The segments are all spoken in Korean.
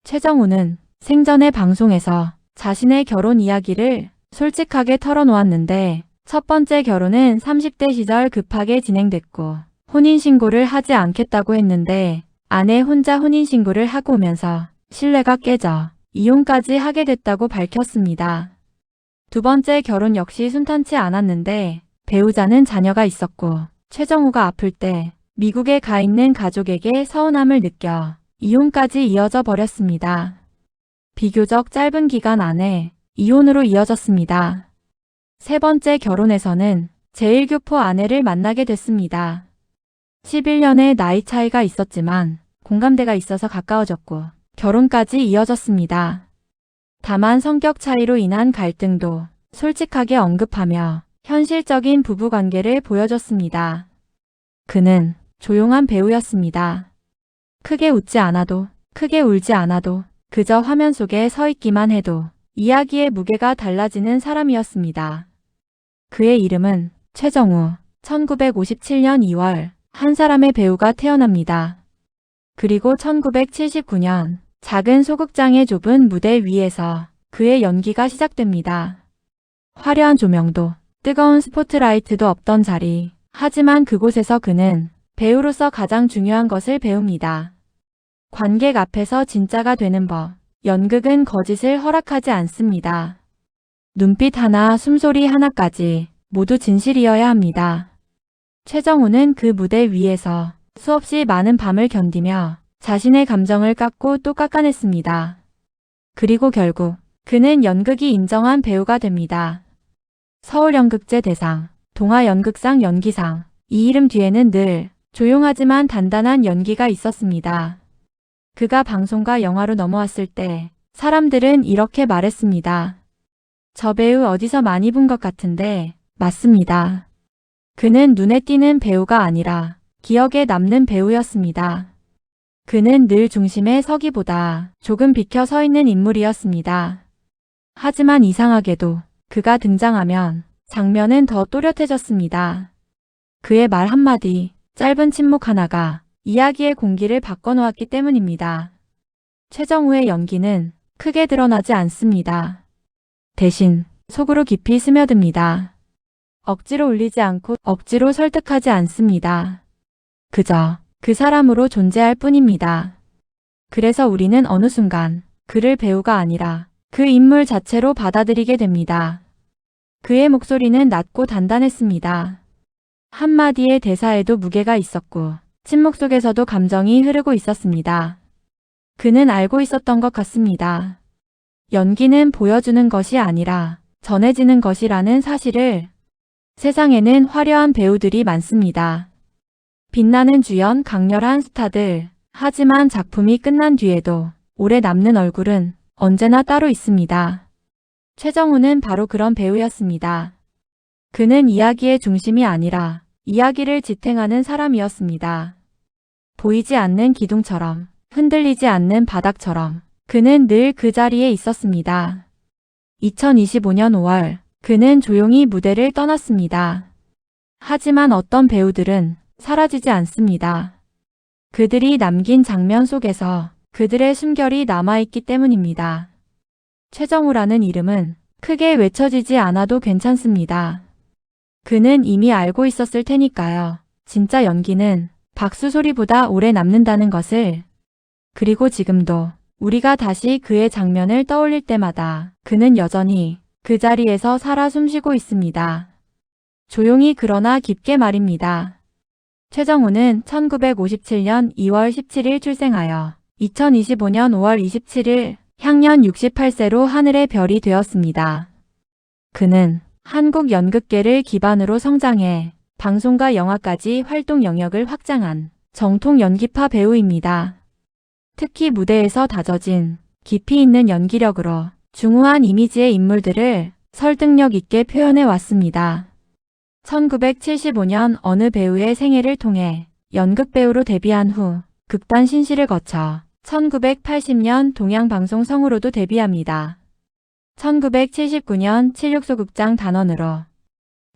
최정우는 생전의 방송에서 자신의 결혼 이야기를 솔직하게 털어놓았는데 첫 번째 결혼은 30대 시절 급하게 진행됐고 혼인신고를 하지 않겠다고 했는데 아내 혼자 혼인신고를 하고 오면서 신뢰가 깨져 이혼까지 하게 됐다고 밝혔습니다. 두 번째 결혼 역시 순탄치 않았는데 배우자는 자녀가 있었고 최정우가 아플 때 미국에 가 있는 가족에게 서운함을 느껴 이혼까지 이어져 버렸습니다. 비교적 짧은 기간 안에 이혼으로 이어졌습니다. 세 번째 결혼에서는 제1교포 아내를 만나게 됐습니다. 11년의 나이 차이가 있었지만 공감대가 있어서 가까워졌고 결혼까지 이어졌습니다. 다만 성격 차이로 인한 갈등도 솔직하게 언급하며 현실적인 부부관계를 보여줬습니다. 그는 조용한 배우였습니다. 크게 웃지 않아도, 크게 울지 않아도, 그저 화면 속에 서 있기만 해도 이야기의 무게가 달라지는 사람이었습니다. 그의 이름은 최정우. 1957년 2월 한 사람의 배우가 태어납니다. 그리고 1979년 작은 소극장의 좁은 무대 위에서 그의 연기가 시작됩니다. 화려한 조명도 뜨거운 스포트라이트도 없던 자리. 하지만 그곳에서 그는 배우로서 가장 중요한 것을 배웁니다. 관객 앞에서 진짜가 되는 법. 연극은 거짓을 허락하지 않습니다. 눈빛 하나, 숨소리 하나까지 모두 진실이어야 합니다. 최정우는 그 무대 위에서 수없이 많은 밤을 견디며 자신의 감정을 깎고 또 깎아냈습니다. 그리고 결국 그는 연극이 인정한 배우가 됩니다. 서울연극제 대상, 동아연극상 연기상, 이 이름 뒤에는 늘 조용하지만 단단한 연기가 있었습니다. 그가 방송과 영화로 넘어왔을 때 사람들은 이렇게 말했습니다. 저 배우 어디서 많이 본 것 같은데 맞습니다. 그는 눈에 띄는 배우가 아니라 기억에 남는 배우였습니다. 그는 늘 중심에 서기보다 조금 비켜 서 있는 인물이었습니다. 하지만 이상하게도 그가 등장하면 장면은 더 또렷해졌습니다. 그의 말 한마디, 짧은 침묵 하나가 이야기의 공기를 바꿔놓았기 때문입니다. 최정우의 연기는 크게 드러나지 않습니다. 대신 속으로 깊이 스며듭니다. 억지로 울리지 않고 억지로 설득하지 않습니다. 그저 그 사람으로 존재할 뿐입니다. 그래서 우리는 어느 순간 그를 배우가 아니라 그 인물 자체로 받아들이게 됩니다. 그의 목소리는 낮고 단단했습니다. 한마디의 대사에도 무게가 있었고 침묵 속에서도 감정이 흐르고 있었습니다. 그는 알고 있었던 것 같습니다. 연기는 보여주는 것이 아니라 전해지는 것이라는 사실을. 세상에는 화려한 배우들이 많습니다. 빛나는 주연, 강렬한 스타들. 하지만 작품이 끝난 뒤에도 오래 남는 얼굴은 언제나 따로 있습니다. 최정우는 바로 그런 배우였습니다. 그는 이야기의 중심이 아니라 이야기를 지탱하는 사람이었습니다. 보이지 않는 기둥처럼, 흔들리지 않는 바닥처럼 그는 늘 그 자리에 있었습니다. 2025년 5월 그는 조용히 무대를 떠났습니다. 하지만 어떤 배우들은 사라지지 않습니다. 그들이 남긴 장면 속에서 그들의 숨결이 남아있기 때문입니다. 최정우라는 이름은 크게 외쳐지지 않아도 괜찮습니다. 그는 이미 알고 있었을 테니까요. 진짜 연기는 박수 소리보다 오래 남는다는 것을. 그리고 지금도 우리가 다시 그의 장면을 떠올릴 때마다 그는 여전히 그 자리에서 살아 숨쉬고 있습니다. 조용히 그러나 깊게 말입니다. 최정우는 1957년 2월 17일 출생하여 2025년 5월 27일 향년 68세로 하늘의 별이 되었습니다. 그는 한국 연극계를 기반으로 성장해 방송과 영화까지 활동 영역을 확장한 정통 연기파 배우입니다. 특히 무대에서 다져진 깊이 있는 연기력으로 중후한 이미지의 인물들을 설득력 있게 표현해 왔습니다. 1975년 어느 배우의 생애를 통해 연극배우로 데뷔한 후 극단 신시를 거쳐 1980년 동양방송 성우로도 데뷔합니다. 1979년 76소극장 단원으로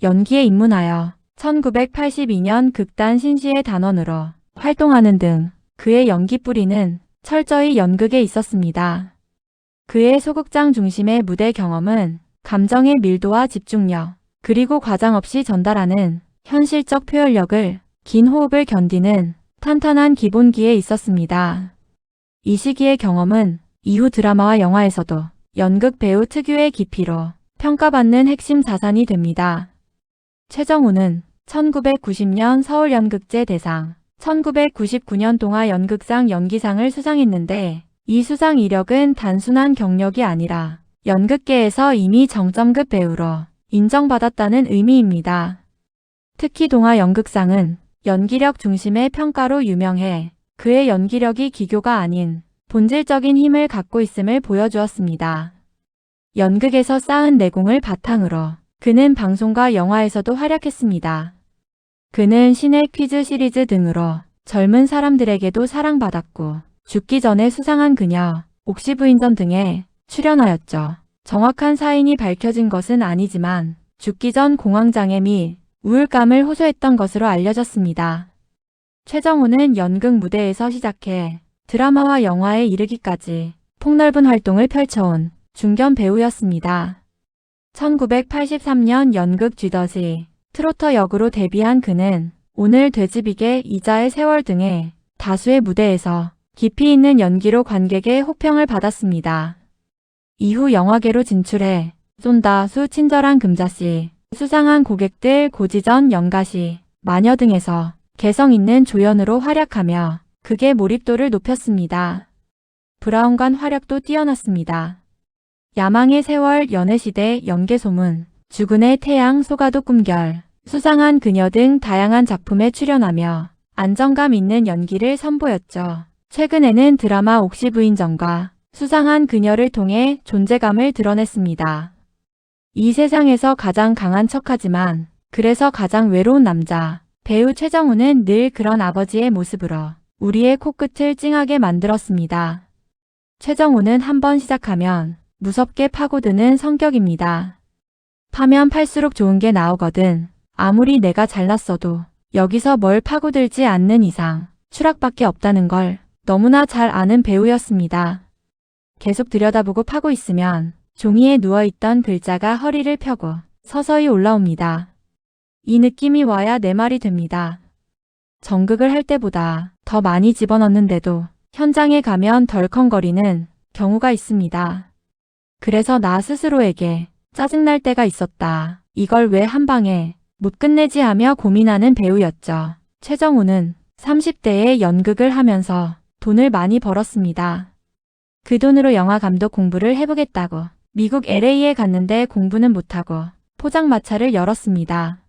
연기에 입문하여 1982년 극단 신시의 단원으로 활동하는 등 그의 연기 뿌리는 철저히 연극에 있었습니다. 그의 소극장 중심의 무대 경험은 감정의 밀도와 집중력, 그리고 과장 없이 전달하는 현실적 표현력을 긴 호흡을 견디는 탄탄한 기본기에 있었습니다. 이 시기의 경험은 이후 드라마와 영화에서도 연극 배우 특유의 깊이로 평가받는 핵심 자산이 됩니다. 최정우는 1990년 서울연극제 대상, 1999년 동아연극상 연기상을 수상했는데 이 수상 이력은 단순한 경력이 아니라 연극계에서 이미 정점급 배우로 인정받았다는 의미입니다. 특히 동아연극상은 연기력 중심의 평가로 유명해 그의 연기력이 기교가 아닌 본질적인 힘을 갖고 있음을 보여주었습니다. 연극에서 쌓은 내공을 바탕으로 그는 방송과 영화에서도 활약했습니다. 그는 신의 퀴즈 시리즈 등으로 젊은 사람들에게도 사랑받았고 죽기 전에 수상한 그녀, 옥시부인전 등에 출연하였죠. 정확한 사인이 밝혀진 것은 아니지만 죽기 전 공황장애 및 우울감을 호소했던 것으로 알려졌습니다. 최정우는 연극 무대에서 시작해 드라마와 영화에 이르기까지 폭넓은 활동을 펼쳐온 중견 배우였습니다. 1983년 연극 쥐덫이 트로터 역으로 데뷔한 그는 오늘 돼지비계 이자의 세월 등의 다수의 무대에서 깊이 있는 연기로 관객의 호평을 받았습니다. 이후 영화계로 진출해 쏜다 수 친절한 금자씨, 수상한 고객들 고지전 연가시, 마녀 등에서 개성 있는 조연으로 활약하며 극의 몰입도를 높였습니다. 브라운관 활약도 뛰어났습니다. 야망의 세월, 연애시대, 연개소문, 주군의 태양, 소가도 꿈결, 수상한 그녀 등 다양한 작품에 출연하며 안정감 있는 연기를 선보였죠. 최근에는 드라마 옥시부인전과 수상한 그녀를 통해 존재감을 드러냈습니다. 이 세상에서 가장 강한 척하지만 그래서 가장 외로운 남자, 배우 최정우는 늘 그런 아버지의 모습으로 우리의 코끝을 찡하게 만들었습니다. 최정우는 한번 시작하면 무섭게 파고드는 성격입니다. 파면 팔수록 좋은 게 나오거든. 아무리 내가 잘났어도 여기서 뭘 파고들지 않는 이상 추락밖에 없다는 걸 너무나 잘 아는 배우였습니다. 계속 들여다보고 파고 있으면 종이에 누워있던 글자가 허리를 펴고 서서히 올라옵니다. 이 느낌이 와야 내 말이 됩니다. 전극을 할 때보다 더 많이 집어넣는데도 현장에 가면 덜컹거리는 경우가 있습니다. 그래서 나 스스로에게 짜증날 때가 있었다. 이걸 왜 한 방에 못 끝내지 하며 고민하는 배우였죠. 최정우는 30대에 연극을 하면서 돈을 많이 벌었습니다. 그 돈으로 영화 감독 공부를 해보겠다고 미국 LA에 갔는데 공부는 못하고 포장마차를 열었습니다.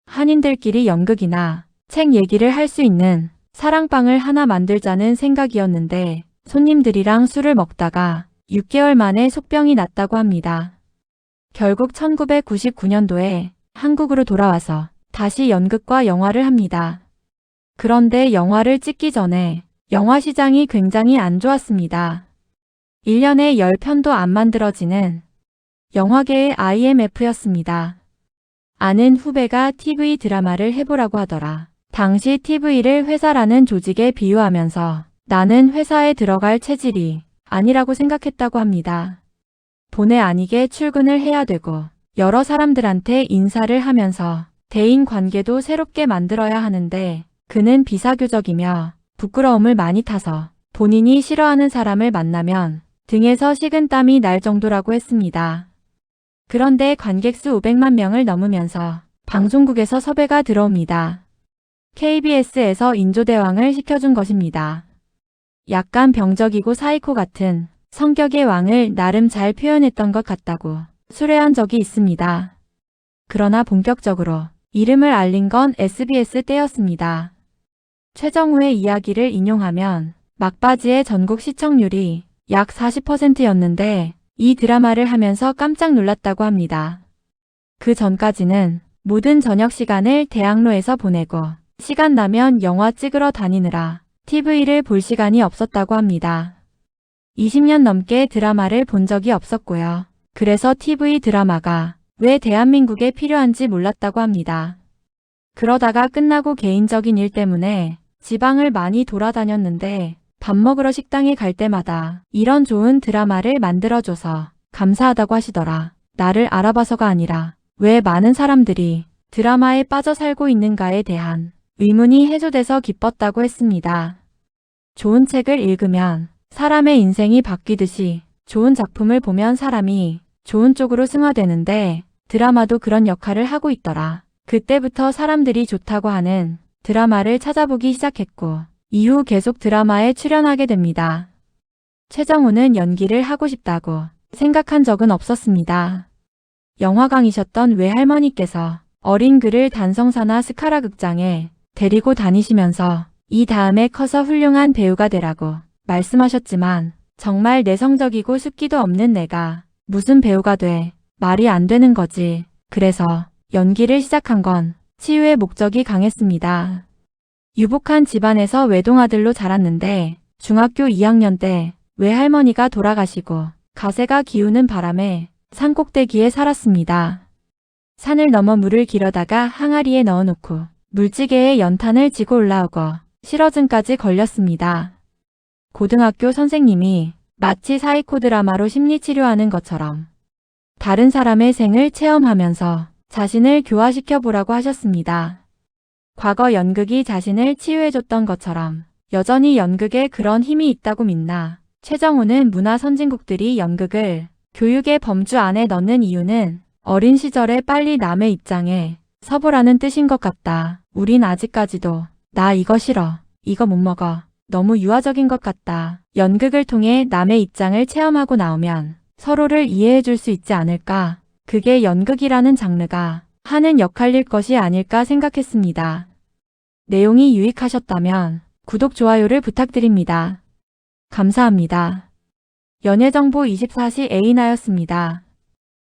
한인들끼리 연극이나 책 얘기를 할 수 있는 사랑방을 하나 만들자는 생각이었는데 손님들이랑 술을 먹다가 6개월 만에 속병이 났다고 합니다. 결국 1999년도에 한국으로 돌아와서 다시 연극과 영화를 합니다. 그런데 영화를 찍기 전에 영화 시장이 굉장히 안 좋았습니다. 1년에 10편도 안 만들어지는 영화계의 IMF였습니다. 아는 후배가 TV 드라마를 해보라고 하더라. 당시 TV를 회사라는 조직에 비유하면서 나는 회사에 들어갈 체질이 아니라고 생각했다고 합니다. 본의 아니게 출근을 해야 되고 여러 사람들한테 인사를 하면서 대인 관계도 새롭게 만들어야 하는데 그는 비사교적이며 부끄러움을 많이 타서 본인이 싫어하는 사람을 만나면 등에서 식은땀이 날 정도라고 했습니다. 그런데 관객수 500만 명을 넘으면서 방송국에서 섭외가 들어옵니다. KBS에서 인조대왕을 시켜준 것입니다. 약간 병적이고 사이코 같은 성격의 왕을 나름 잘 표현했던 것 같다고 수뢰한 적이 있습니다. 그러나 본격적으로 이름을 알린 건 SBS 때였습니다. 최정우의 이야기를 인용하면 막바지의 전국 시청률이 약 40%였는데 이 드라마를 하면서 깜짝 놀랐다고 합니다. 그 전까지는 모든 저녁 시간을 대학로에서 보내고 시간 나면 영화 찍으러 다니느라 TV를 볼 시간이 없었다고 합니다. 20년 넘게 드라마를 본 적이 없었고요. 그래서 TV 드라마가 왜 대한민국에 필요한지 몰랐다고 합니다. 그러다가 끝나고 개인적인 일 때문에 지방을 많이 돌아다녔는데 밥 먹으러 식당에 갈 때마다 이런 좋은 드라마를 만들어줘서 감사하다고 하시더라. 나를 알아봐서가 아니라 왜 많은 사람들이 드라마에 빠져 살고 있는가에 대한 의문이 해소돼서 기뻤다고 했습니다. 좋은 책을 읽으면 사람의 인생이 바뀌듯이 좋은 작품을 보면 사람이 좋은 쪽으로 승화되는데 드라마도 그런 역할을 하고 있더라. 그때부터 사람들이 좋다고 하는 드라마를 찾아보기 시작했고 이후 계속 드라마에 출연하게 됩니다. 최정우는 연기를 하고 싶다고 생각한 적은 없었습니다. 영화광이셨던 외할머니께서 어린 그를 단성사나 스카라 극장에 데리고 다니시면서 이 다음에 커서 훌륭한 배우가 되라고 말씀하셨지만 정말 내성적이고 숫기도 없는 내가 무슨 배우가 돼 말이 안 되는 거지. 그래서 연기를 시작한 건 치유의 목적이 강했습니다. 유복한 집안에서 외동아들로 자랐는데 중학교 2학년 때 외할머니가 돌아가시고 가세가 기우는 바람에 산꼭대기에 살았습니다. 산을 넘어 물을 길어다가 항아리에 넣어놓고 물지개에 연탄을 지고 올라오고 실어증까지 걸렸습니다. 고등학교 선생님이 마치 사이코 드라마로 심리치료하는 것처럼 다른 사람의 생을 체험하면서 자신을 교화시켜 보라고 하셨습니다. 과거 연극이 자신을 치유해줬던 것처럼 여전히 연극에 그런 힘이 있다고 믿나. 최정우는 문화 선진국들이 연극을 교육의 범주 안에 넣는 이유는 어린 시절에 빨리 남의 입장에 서보라는 뜻인 것 같다. 우린 아직까지도 나 이거 싫어. 이거 못 먹어. 너무 유아적인 것 같다. 연극을 통해 남의 입장을 체험하고 나오면 서로를 이해해 줄 수 있지 않을까. 그게 연극이라는 장르가 하는 역할일 것이 아닐까 생각했습니다. 내용이 유익하셨다면 구독, 좋아요를 부탁드립니다. 감사합니다. 연예정보 24시 에이나였습니다.